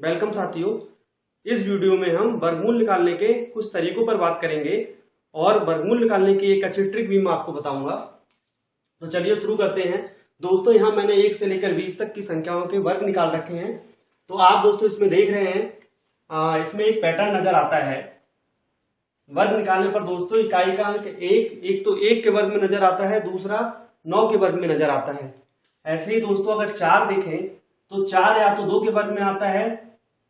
Welcome साथियों। इस video में हम वर्गमूल निकालने के कुछ तरीकों पर बात करेंगे और वर्गमूल निकालने की एक अच्छी ट्रिक भी मैं आपको बताऊंगा। तो चलिए शुरू करते हैं। दोस्तों यहाँ मैंने 1 से लेकर 20 तक की संख्याओं के वर्ग निकाल रखे हैं। तो आप दोस्तों इसमें देख रहे हैं, इसमें एक पैटर्न नजर आता है। वर्ग निकालने पर दोस्तों इकाई का अंक एक तो 1 के वर्ग में नजर आता है, दूसरा 9 के वर्ग में नजर आता है। ऐसे ही दोस्तों अगर 4 देखें तो 4 या तो 2 के वर्ग में आता है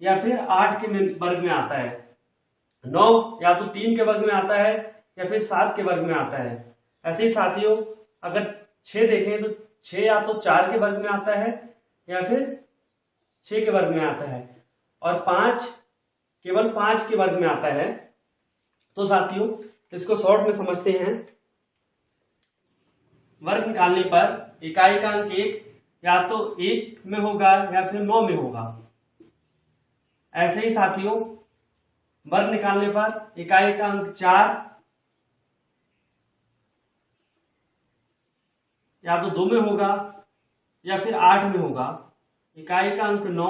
या फिर 8 के वर्ग में आता है। 9 या तो 3 के वर्ग में आता है या फिर 7 के वर्ग में आता है। ऐसे ही साथियों अगर 6 देखें तो 6 या तो 4 के वर्ग में आता है या फिर 6 के वर्ग में आता है और 5 केवल 5 के वर्ग में आता है। तो साथियों इसको शॉर्ट में समझते हैं। वर्ग निकालने पर इकाई का अंक 1 या तो 1 में होगा या फिर 9 में होगा। ऐसे ही साथियों वर्ग निकालने पर इकाई का अंक 4 या तो 2 में होगा या फिर 8 में होगा। इकाई का अंक 9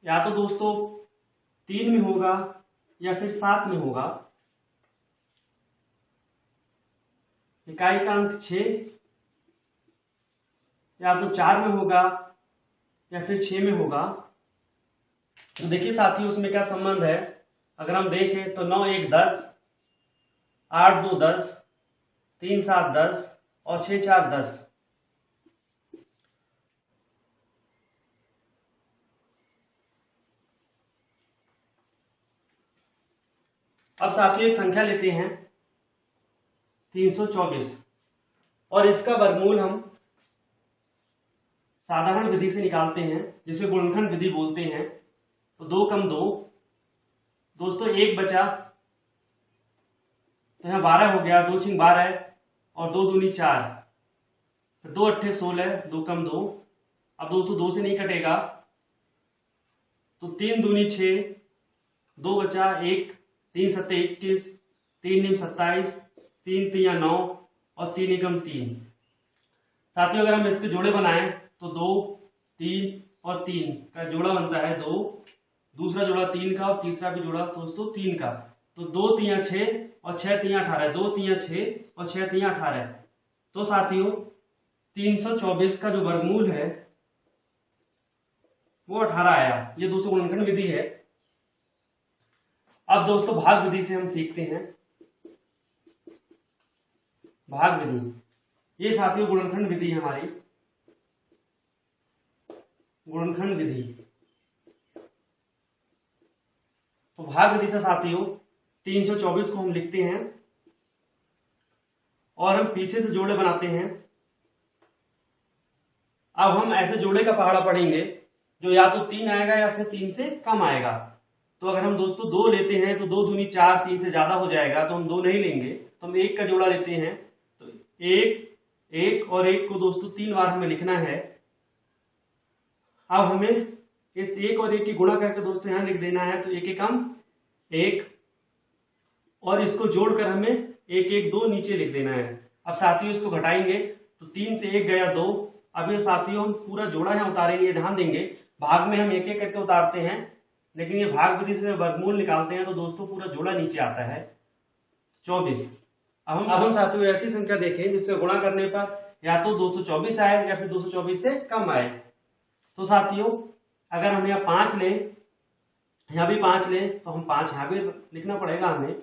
या तो दोस्तों 3 में होगा या फिर 7 में होगा। इकाई का अंक 6 या तो 4 में होगा या फिर 6 में होगा। तो देखिए साथियों उसमें क्या संबंध है। अगर हम देखें तो 9 1 10, 8 2 10, 3 7 10 और 6 4 10। अब साथियों एक संख्या लेते हैं 324 और इसका वर्गमूल हम साधारण विधि से निकालते हैं जिसे गुणनखंड विधि बोलते हैं। तो 2 कम 2 दोस्तों 1 बचा, तो यहाँ 12 हो गया। 2 छिंग 12 और 2 दूनी 4, 2 अट्ठे 16, 2 कम 2। अब दोस्तों 2 से नहीं कटेगा तो 3 दूनी 6, 2 बचा 1, 3 सत्ते 21, 3 निम 27, 3 तिया 9 और 3 एकम 3। साथियों अगर हम इसके जोड़े बनाएं तो 2 3 और 3 का जोड़ा बनता है 2, दूसरा जोड़ा 3 का और तीसरा भी जोड़ा दोस्तों 3 का। तो 2 तिया 6 और 6 तिया 18, 2 तिया 6 और 6 तिया 18। तो साथियों 324 का जो वर्गमूल है वो 18 आया। ये दोस्तों गुणनखंड विधि है। अब दोस्तों भाग विधि से हम सीखते हैं। भाग विधि ये साथियों गुणनखंड विधि है हमारी, गुणनखंड विधि। तो भाग विधि से साथियों 324 को हम लिखते हैं और हम पीछे से जोड़े बनाते हैं। अब हम ऐसे जोड़े का पहाड़ा पढ़ेंगे जो या तो 3 आएगा या फिर 3 से कम आएगा। तो अगर हम दोस्तों 2 लेते हैं तो 2 दूनी 4, 3 से ज्यादा हो जाएगा तो हम 2 नहीं लेंगे, तो हम 1 का जोड़ा लेते हैं। तो 1 1 और 1 को दोस्तों 3 बार हमें लिखना है। अब हमें इस 1 और 1 की गुणा करके दोस्तों यहाँ लिख देना है। तो 1 एकम 1 और इसको जोड़कर हमें 1 1 2 नीचे लिख देना है। अब साथियों इसको घटाएंगे तो 3 से 1 गया 2। अब ये साथियों हम पूरा जोड़ा यहाँ उतारेंगे, ध्यान देंगे। भाग में हम 1 1 करके उतारते हैं, लेकिन ये भाग विधि से वर्गमूल निकालते हैं तो दोस्तों पूरा जोड़ा नीचे आता है 24। अब हम साथियों ऐसी संख्या देखें जिससे गुणा करने पर या तो 224 आए या फिर 224 से कम आए। तो साथियों अगर हम यहाँ 5 लें, यहाँ भी 5 लें तो हम 5 यहाँ भी लिखना पड़ेगा हमें,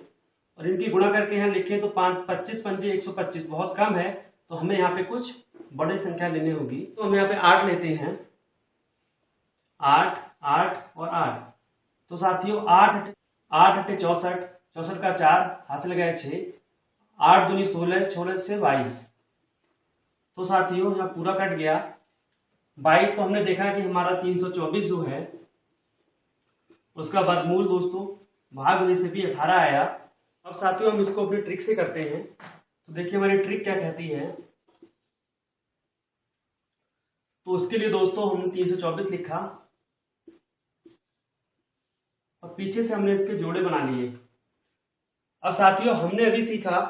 और इनकी गुणा करके यहाँ लिखें तो 5 25 पंजे 125 बहुत कम है, तो हमें यहाँ पे कुछ बड़ी संख्या लेनी होगी। तो हम यहाँ पे 8 लेते हैं, 8 8 और 8। तो साथियों 8 8 अट्ठे 64, 64 का 4 हासिल गए 6, 8 दूनी 16, 16 से 22। तो साथियों यहाँ पूरा कट गया 22। तो हमने देखा कि हमारा 324 जो है उसका वर्गमूल दोस्तों भाग विधि से भी 18 आया। अब साथियों हम इसको अपनी ट्रिक से करते हैं। तो देखिए हमारी ट्रिक क्या कहती है। तो उसके लिए दोस्तों हमने 324 लिखा और पीछे से हमने इसके जोड़े बना लिए। अब साथियों हमने अभी सीखा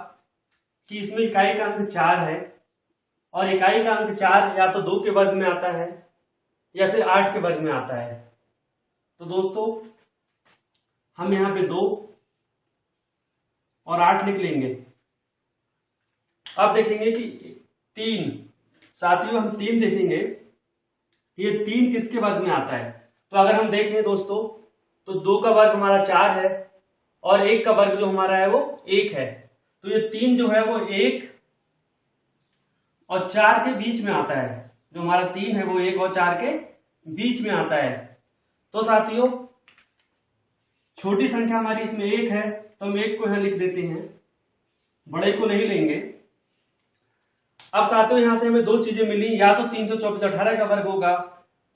कि इसमें इकाई का अंक 4 है और इकाई का अंक 4 या तो 2 के वर्ग में आता है या फिर 8 के वर्ग में आता है। तो दोस्तों हम यहाँ पे 2 और 8 लिख लेंगे। अब देखेंगे कि 3, साथियों हम 3 देखेंगे, ये 3 किसके वर्ग में आता है। तो अगर हम देखें दोस्तों तो 2 का वर्ग हमारा 4 है और 1 का वर्ग जो हमारा है वो 1 है। तो ये 3 जो है वो 1 और 4 के बीच में आता है। जो हमारा 3 है वो 1 और 4 के बीच में आता है। तो साथियों छोटी संख्या हमारी इसमें 1 है, तो हम 1 को यहां लिख देते हैं, बड़े को नहीं लेंगे। अब साथियों यहां से हमें 2 चीजें मिली, या तो 324 18 का वर्ग होगा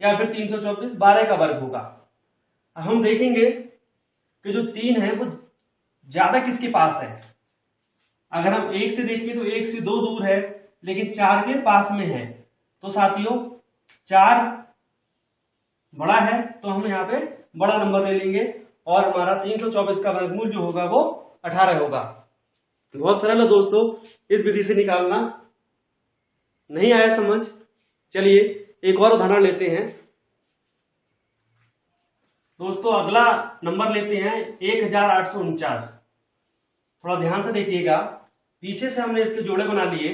या फिर 324 12 का वर्ग होगा। अब हम देखेंगे कि जो 3 है वो ज्यादा किसके पास है। अगर हम 1 से देखिए तो 1 से 2 दूर है, लेकिन 4 के पास में है। तो साथियों 4 बड़ा है, तो हम यहाँ पे बड़ा नंबर ले लेंगे और हमारा 324 का वर्गमूल जो होगा वो 18 होगा। बहुत सरल है दोस्तों, इस विधि से निकालना। नहीं आया समझ, चलिए एक और उदाहरण लेते हैं। दोस्तों अगला नंबर लेते हैं 1849। थोड़ा ध्यान से देखिएगा, पीछे से हमने इसके जोड़े बना लिए।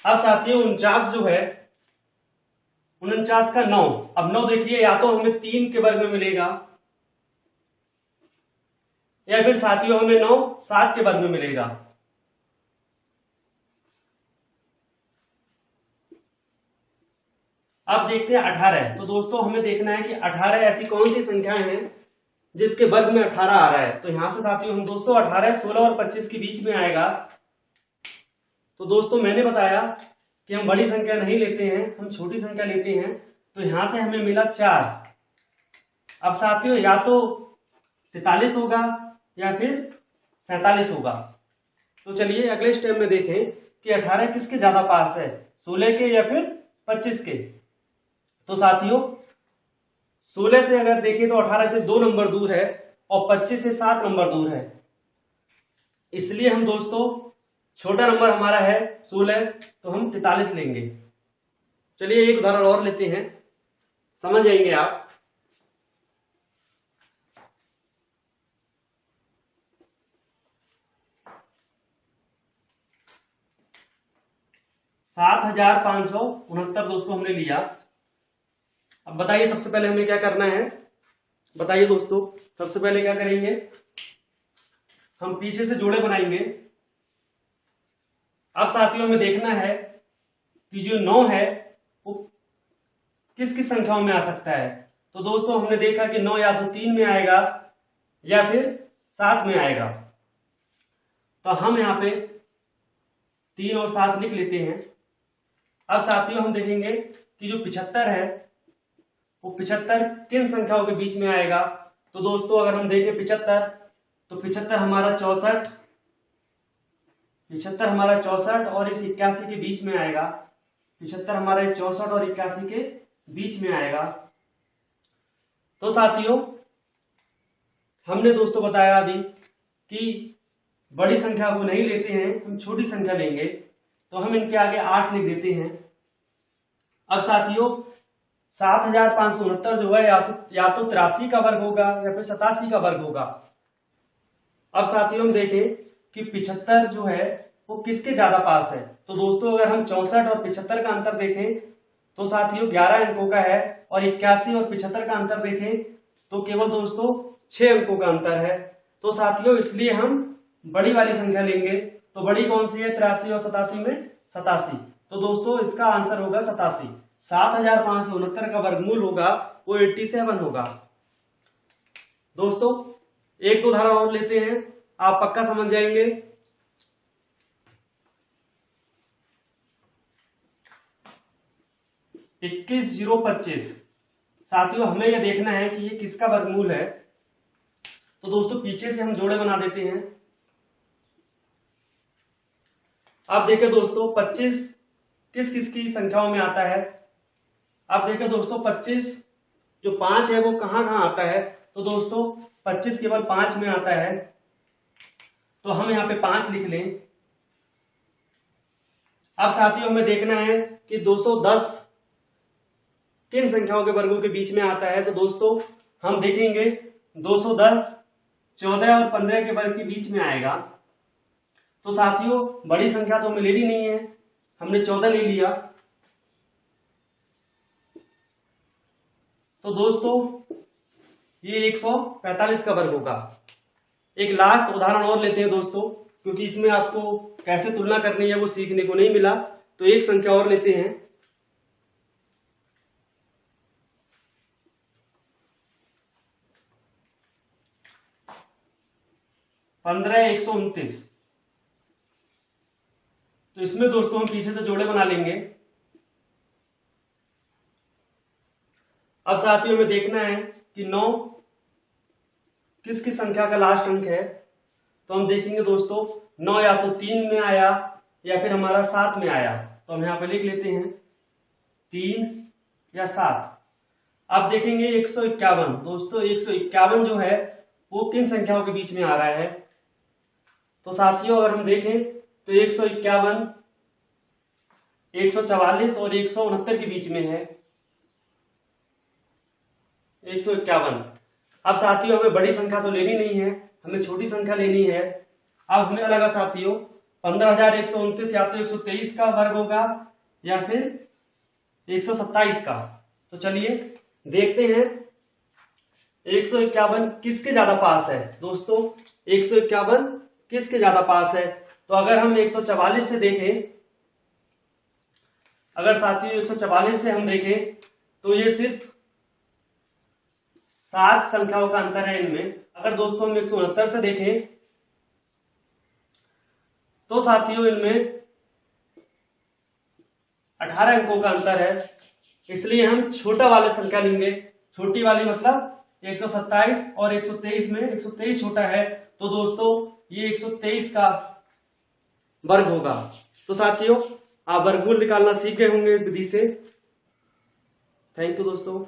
अब साथियों 49 जो है, 49 का 9, अब 9 देखिए या तो हमें 3 के वर्ग में मिलेगा या फिर साथियों हमें 9 7 के वर्ग में मिलेगा। अब देखते हैं 18। तो दोस्तों हमें देखना है कि 18 ऐसी कौन सी संख्याएं हैं जिसके वर्ग में 18 आ रहा है। तो यहां से साथियों हम दोस्तों 18 16 और 25 के बीच में आएगा। तो दोस्तों मैंने बताया कि हम बड़ी संख्या नहीं लेते हैं, हम छोटी संख्या लेते हैं। तो यहां से हमें मिला 4। अब साथियों या तो 43 होगा या फिर 47 होगा। तो चलिए अगले स्टेप में देखें कि 18 किसके ज्यादा पास है, 16 के या फिर 25 के। तो साथियों 16 से अगर देखें तो 18 से 2 नंबर दूर है और 25 से 7 नंबर दूर है। इसलिए हम दोस्तों छोटा नंबर हमारा है 16, तो हम 43 लेंगे। चलिए एक उदाहरण और लेते हैं, समझ जाएंगे आप। 7569 दोस्तों हमने लिया। अब बताइए सबसे पहले हमें क्या करना है। बताइए दोस्तों सबसे पहले क्या करेंगे, हम पीछे से जोड़े बनाएंगे। अब साथियों में देखना है कि जो 9 है वो किस किस संख्याओं में आ सकता है। तो दोस्तों हमने देखा कि 9 या तो 3 में आएगा या फिर 7 में आएगा। तो हम यहाँ पे 3 और 7 लिख लेते हैं। अब साथियों हम देखेंगे कि जो 75 है वो 75 किन संख्याओं के बीच में आएगा। तो दोस्तों अगर हम देखें 75, तो 75 हमारा 64, 75 हमारा 64 और इस 81 के बीच में आएगा। 75 हमारे 64 और 81 के बीच में आएगा। तो साथियों हमने दोस्तों बताया अभी कि बड़ी संख्या को नहीं लेते हैं, हम छोटी संख्या लेंगे। तो हम इनके आगे 8 लिख देते हैं। अब साथियों 7569 जो है या तो 83 का वर्ग होगा या फिर 87 का वर्ग होगा। अब साथियों हम देखें कि 75 जो है वो किसके ज्यादा पास है। तो दोस्तों अगर हम 64 और 75 का अंतर देखें तो साथियों 11 अंकों का है, और 81 और 75 का अंतर देखें तो केवल दोस्तों 6 अंकों का अंतर है। तो साथियों इसलिए हम बड़ी वाली संख्या लेंगे। तो बड़ी कौन सी है, 83 और 87 में 87। तो दोस्तों इसका आंसर होगा 87। 7569 का वर्गमूल होगा वो 87 होगा। दोस्तों एक दो उदाहरण और लेते हैं, आप पक्का समझ जाएंगे। इक्कीस 025। साथियों हमें यह देखना है कि ये किसका वर्गमूल है। तो दोस्तों पीछे से हम जोड़े बना देते हैं। आप देखें दोस्तों 25 किस किस की संख्याओं में आता है। आप देखें दोस्तों 25 जो 5 है वो कहां कहां आता है। तो दोस्तों 25 केवल 5 में आता है। तो हम यहाँ पे 5 लिख लें। अब साथियों हमें देखना है कि 210 किन संख्याओं के वर्गों के बीच में आता है? तो दोस्तों हम देखेंगे 210, 14 और 15 के वर्ग के बीच में आएगा। तो साथियों बड़ी संख्या तो हमें लेनी नहीं है, हमने 14 ले लिया। तो दोस्तों ये 145 का वर्ग होगा। एक लास्ट उदाहरण और लेते हैं दोस्तों, क्योंकि इसमें आपको कैसे तुलना करनी है वो सीखने को नहीं मिला। तो एक संख्या और लेते हैं, 15,129। तो इसमें दोस्तों हम पीछे से जोड़े बना लेंगे। अब साथियों में देखना है कि 9 किस किस संख्या का लास्ट अंक है। तो हम देखेंगे दोस्तों 9 या तो 3 में आया या फिर हमारा 7 में आया। तो हम यहाँ पे लिख लेते हैं 3 या 7। अब देखेंगे 151। दोस्तों 151 जो है वो किन संख्याओं के बीच में आ रहा है? तो साथियों अगर हम देखें तो 151, 144 और 169 के बीच में है 151। अब साथियों हमें बड़ी संख्या तो लेनी नहीं है, हमें छोटी संख्या लेनी है। अब हमें लगा साथियों 15,129 या तो 123 का वर्ग होगा या फिर 127 का। तो चलिए देखते हैं 151 किसके ज्यादा पास है। दोस्तों 151 किसके ज्यादा पास है? तो अगर हम 144 से देखें, अगर साथियों 144 से हम देखें तो ये सिर्फ 7 संख्याओं का अंतर है इनमें। अगर दोस्तों हम 169 से देखें तो साथियों इनमें 18 अंकों का अंतर है। इसलिए हम छोटा वाले संख्या लेंगे। छोटी वाली मतलब 127 और 123 में 123 छोटा है। तो दोस्तों ये 123 का वर्ग होगा। तो साथियों आप वर्गमूल निकालना सीख गए होंगे विधि से। थैंक यू दोस्तों।